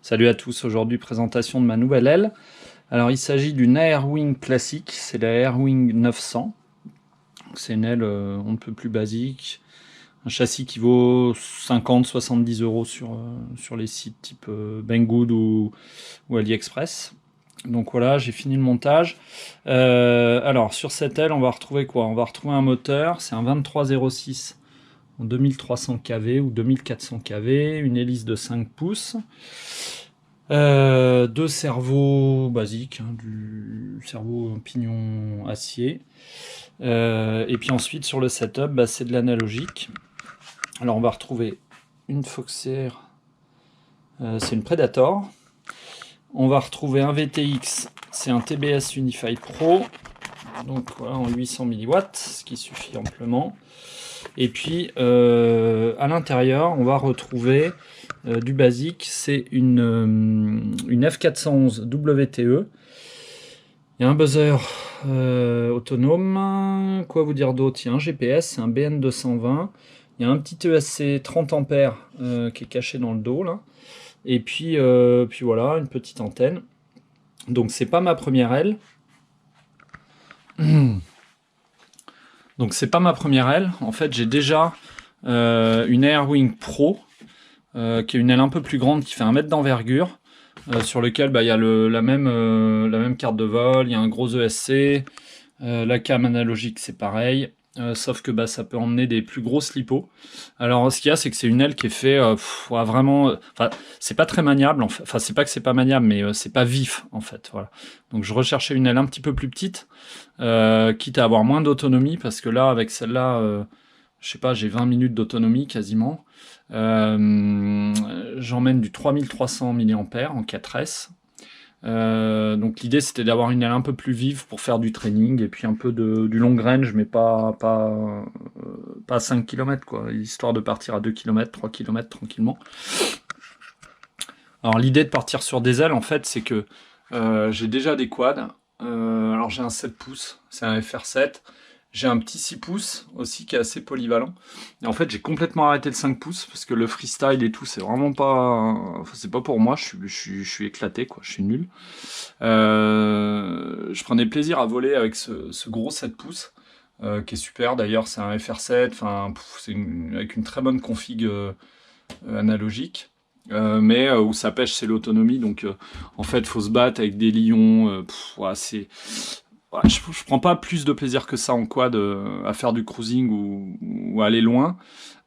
Salut à tous, aujourd'hui présentation de ma nouvelle aile. Alors il s'agit d'une Airwing classique, c'est la Airwing 900. C'est une aile on ne peut plus basique, un châssis qui vaut 50-70 € sur les sites type Banggood ou AliExpress. Donc voilà, j'ai fini le montage. Alors sur cette aile, on va retrouver quoi? On va retrouver un moteur, c'est un 2306 en 2300 kV ou 2400 kV, une hélice de 5 pouces. Deux cerveaux basiques, du cerveau pignon acier. Et puis ensuite sur le setup, c'est de l'analogique. Alors on va retrouver une Foxair, c'est une Predator. On va retrouver un VTX, c'est un TBS Unify Pro. Donc voilà, en 800 mW, ce qui suffit amplement. Et puis à l'intérieur, on va retrouver du basique, c'est une F411 WTE. Il y a un buzzer autonome. Quoi vous dire d'autre? Il y a un GPS, c'est un BN220. Il y a un petit ESC 30 ampères qui est caché dans le dos là. Et puis voilà, une petite antenne. Donc c'est pas ma première aile. Donc c'est pas ma première aile. En fait, j'ai déjà une Airwing Pro, qui est une aile un peu plus grande, qui fait 1 mètre d'envergure, sur lequel il y a la même carte de vol, il y a un gros ESC, la cam analogique c'est pareil, sauf que ça peut emmener des plus grosses lipos. Alors ce qu'il y a, c'est que c'est une aile qui est fait vraiment, c'est pas très maniable, enfin c'est pas que c'est pas maniable, mais c'est pas vif en fait, voilà. Donc je recherchais une aile un petit peu plus petite, quitte à avoir moins d'autonomie, parce que là avec celle-là, je sais pas, j'ai 20 minutes d'autonomie quasiment. J'emmène du 3300 mAh en 4S. Donc l'idée c'était d'avoir une aile un peu plus vive pour faire du training et puis un peu du long range, mais pas 5 km quoi, histoire de partir à 2 km, 3 km tranquillement. Alors l'idée de partir sur des ailes en fait, c'est que j'ai déjà des quads. Alors j'ai un 7 pouces, c'est un FR7. J'ai un petit 6 pouces aussi qui est assez polyvalent. Et en fait, j'ai complètement arrêté le 5 pouces parce que le freestyle et tout, c'est vraiment pas... Enfin, c'est pas pour moi, je suis éclaté, quoi. Je suis nul. Je prenais plaisir à voler avec ce gros 7 pouces, qui est super. D'ailleurs, c'est un FR7, enfin, avec une très bonne config analogique. Mais où ça pêche, c'est l'autonomie. Donc, en fait, il faut se battre avec des lions. C'est... Je prends pas plus de plaisir que ça en quad à faire du cruising ou aller loin.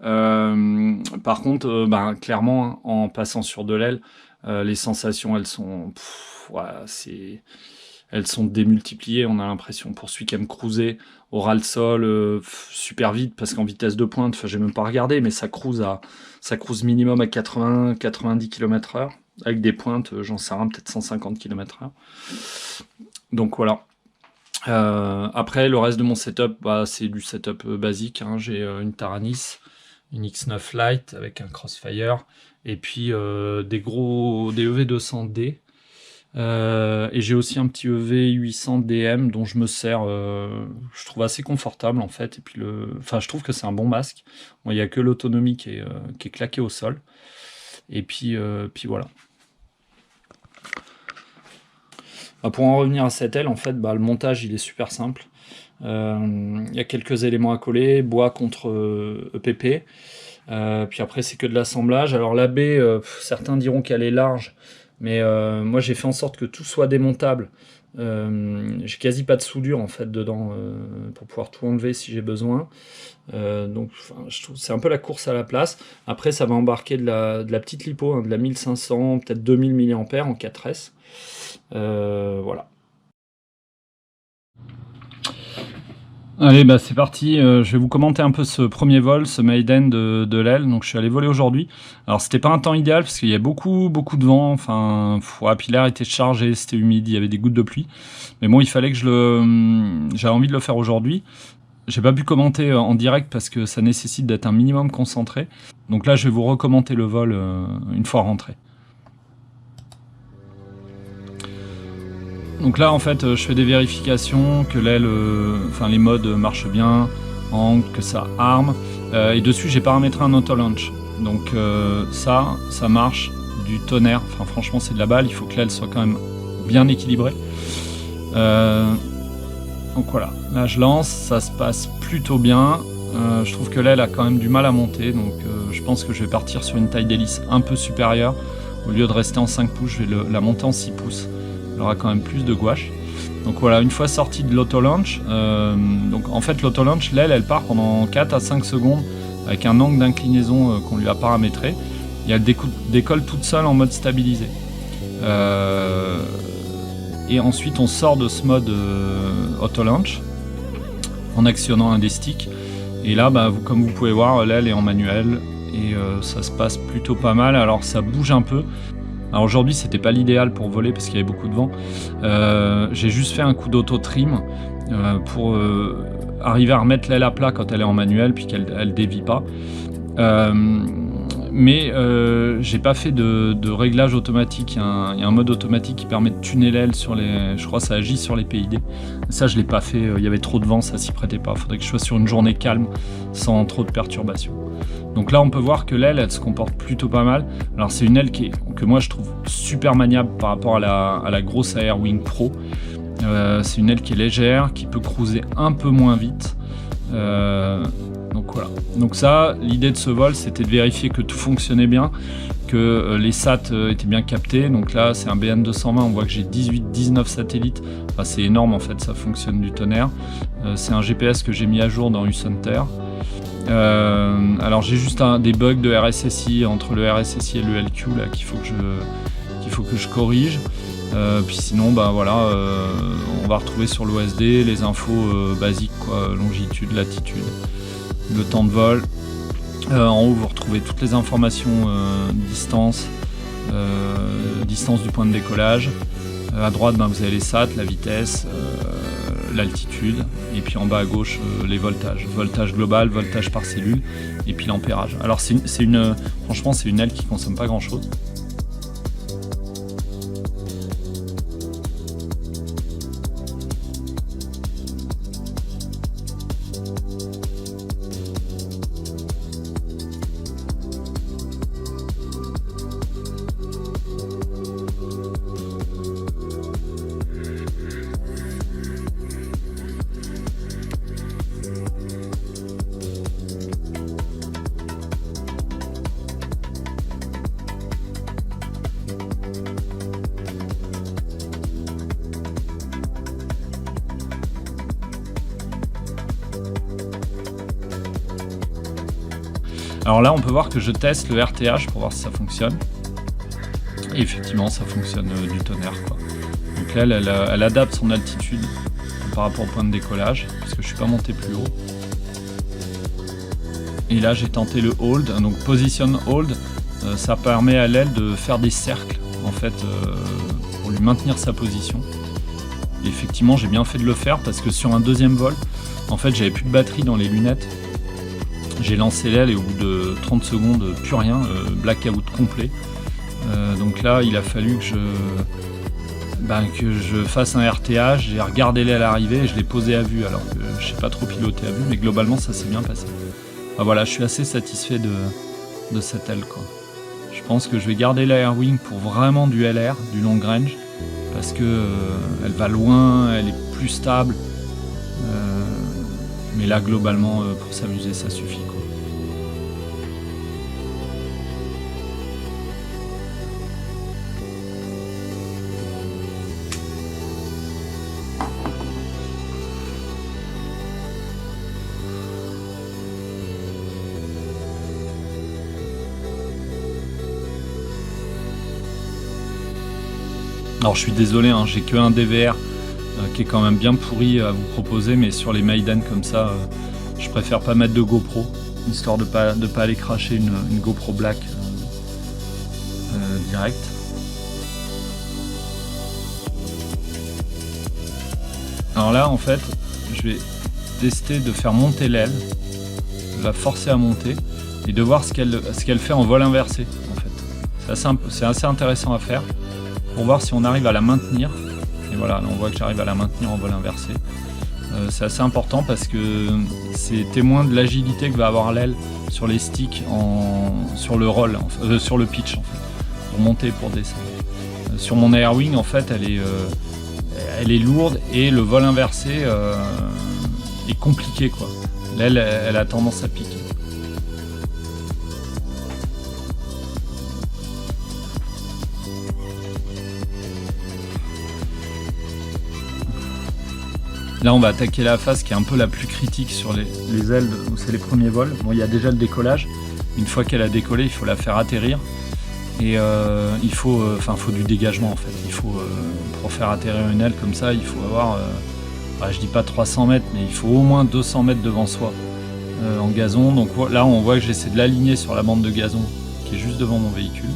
Par contre, clairement, en passant sur de l'aile, les sensations, elles sont démultipliées. On a l'impression, pour celui qui aime cruiser, au ras le sol, super vite, parce qu'en vitesse de pointe, j'ai même pas regardé, mais ça cruise minimum à 80-90 km/h, avec des pointes, j'en sais rien, peut-être 150 km/h. Donc voilà. Après le reste de mon setup, c'est du setup basique, hein. J'ai une Taranis, une X9 Lite avec un Crossfire, et puis des EV200D, et j'ai aussi un petit EV800DM dont je me sers, je trouve assez confortable en fait, et puis je trouve que c'est un bon masque. Bon, il n'y a que l'autonomie qui est claquée au sol, et puis voilà. Pour en revenir à cette aile, en fait, le montage il est super simple. Il y a quelques éléments à coller, bois contre EPP. Puis après c'est que de l'assemblage. Alors la baie, certains diront qu'elle est large, mais moi j'ai fait en sorte que tout soit démontable. J'ai quasi pas de soudure en fait dedans pour pouvoir tout enlever si j'ai besoin. Donc je trouve c'est un peu la course à la place. Après ça va embarquer de la petite lipo, hein, de la 1500, peut-être 2000 mAh en 4S. Voilà. Allez, c'est parti. Je vais vous commenter un peu ce premier vol, ce maiden de l'aile. Donc je suis allé voler aujourd'hui. Alors c'était pas un temps idéal parce qu'il y a beaucoup de vent. Enfin, puis l'air était chargé, c'était humide, il y avait des gouttes de pluie. Mais bon, il fallait que j'avais envie de le faire aujourd'hui. J'ai pas pu commenter en direct parce que ça nécessite d'être un minimum concentré. Donc là, je vais vous recommenter le vol une fois rentré. Donc là en fait je fais des vérifications que l'aile, les modes marchent bien, que ça arme, et dessus j'ai paramétré un auto launch. Donc ça marche du tonnerre. Enfin, franchement, c'est de la balle. Il faut que l'aile soit quand même bien équilibrée. Donc voilà, là je lance, ça se passe plutôt bien. Je trouve que l'aile a quand même du mal à monter, donc je pense que je vais partir sur une taille d'hélice un peu supérieure. Au lieu de rester en 5 pouces, je vais la monter en 6 pouces. Elle aura quand même plus de gouache. Donc voilà, une fois sortie de l'auto-launch, donc en fait l'auto-launch, l'aile elle part pendant 4 à 5 secondes avec un angle d'inclinaison qu'on lui a paramétré, et elle décolle toute seule en mode stabilisé. Et ensuite on sort de ce mode auto-launch en actionnant un des sticks. Et là, comme vous pouvez voir, l'aile est en manuel et ça se passe plutôt pas mal. Alors ça bouge un peu. Alors aujourd'hui, c'était pas l'idéal pour voler parce qu'il y avait beaucoup de vent. J'ai juste fait un coup d'auto-trim pour arriver à remettre l'aile à plat quand elle est en manuel, puis qu'elle dévie pas. Mais j'ai pas fait de réglage automatique. Il y a un mode automatique qui permet de tuner l'aile sur les. Je crois que ça agit sur les PID. Ça, je l'ai pas fait. Il y avait trop de vent, ça s'y prêtait pas. Il faudrait que je sois sur une journée calme, sans trop de perturbations. Donc là, on peut voir que l'aile, elle se comporte plutôt pas mal. Alors c'est une aile que moi je trouve super maniable par rapport à la grosse Airwing Pro. C'est une aile qui est légère, qui peut cruiser un peu moins vite. Donc voilà. Donc ça, l'idée de ce vol, c'était de vérifier que tout fonctionnait bien, que les SAT étaient bien captés. Donc là, c'est un BN220, on voit que j'ai 18-19 satellites. Enfin, c'est énorme en fait, ça fonctionne du tonnerre. C'est un GPS que j'ai mis à jour dans UsHunter. Alors j'ai juste des bugs de RSSI entre le RSSI et le LQ là qu'il faut que je corrige. Puis sinon voilà, on va retrouver sur l'OSD les infos basiques quoi, longitude, latitude, le temps de vol. En haut vous retrouvez toutes les informations distance du point de décollage. À droite vous avez les SAT, la vitesse, l'altitude, et puis en bas à gauche les voltage global, voltage par cellule, et puis l'ampérage. Alors franchement c'est une aile qui consomme pas grand chose. Alors là, on peut voir que je teste le RTH pour voir si ça fonctionne. Et effectivement, ça fonctionne du tonnerre, quoi. Donc là, elle adapte son altitude par rapport au point de décollage, parce que je suis pas monté plus haut. Et là, j'ai tenté le hold. Donc position hold, ça permet à l'aile de faire des cercles, en fait, pour lui maintenir sa position. Et effectivement, j'ai bien fait de le faire, parce que sur un deuxième vol, en fait, j'avais plus de batterie dans les lunettes. J'ai lancé l'aile et au bout de 30 secondes, plus rien, blackout complet. Donc là, il a fallu que je fasse un RTH. J'ai regardé l'aile arriver et je l'ai posé à vue, alors que je ne sais pas trop piloter à vue, mais globalement, ça s'est bien passé. Voilà, je suis assez satisfait de cette aile, quoi. Je pense que je vais garder la Airwing pour vraiment du LR, du long range, parce que elle va loin, elle est plus stable. Mais là, globalement, pour s'amuser, ça suffit, quoi. Alors, je suis désolé, hein, j'ai que un DVR qui est quand même bien pourri à vous proposer, mais sur les Maiden comme ça, je préfère pas mettre de GoPro, histoire de pas aller cracher une GoPro Black direct. Alors là, en fait, je vais tester de faire monter l'aile, la forcer à monter, et de voir ce qu'elle fait en vol inversé, en fait. C'est assez intéressant à faire, pour voir si on arrive à la maintenir. Et voilà, là on voit que j'arrive à la maintenir en vol inversé. C'est assez important parce que c'est témoin de l'agilité que va avoir l'aile sur les sticks, sur le roll, sur le pitch en fait. pour monter, pour descendre. Sur mon Airwing, en fait, elle est lourde et le vol inversé est compliqué, quoi. L'aile, elle a tendance à piquer. Là, on va attaquer la phase qui est un peu la plus critique sur les ailes, où c'est les premiers vols. Bon, il y a déjà le décollage. Une fois qu'elle a décollé, il faut la faire atterrir. Et il faut du dégagement, en fait. Pour faire atterrir une aile comme ça, il faut avoir, je dis pas 300 mètres, mais il faut au moins 200 mètres devant soi en gazon. Donc là, on voit que j'essaie de l'aligner sur la bande de gazon qui est juste devant mon véhicule.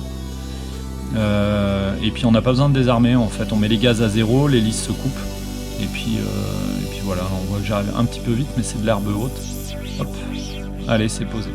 Et puis, on n'a pas besoin de désarmer, en fait. On met les gaz à zéro, l'hélice se coupe. Et puis voilà, on voit que j'arrive un petit peu vite, mais c'est de l'herbe haute. Hop, allez, c'est posé.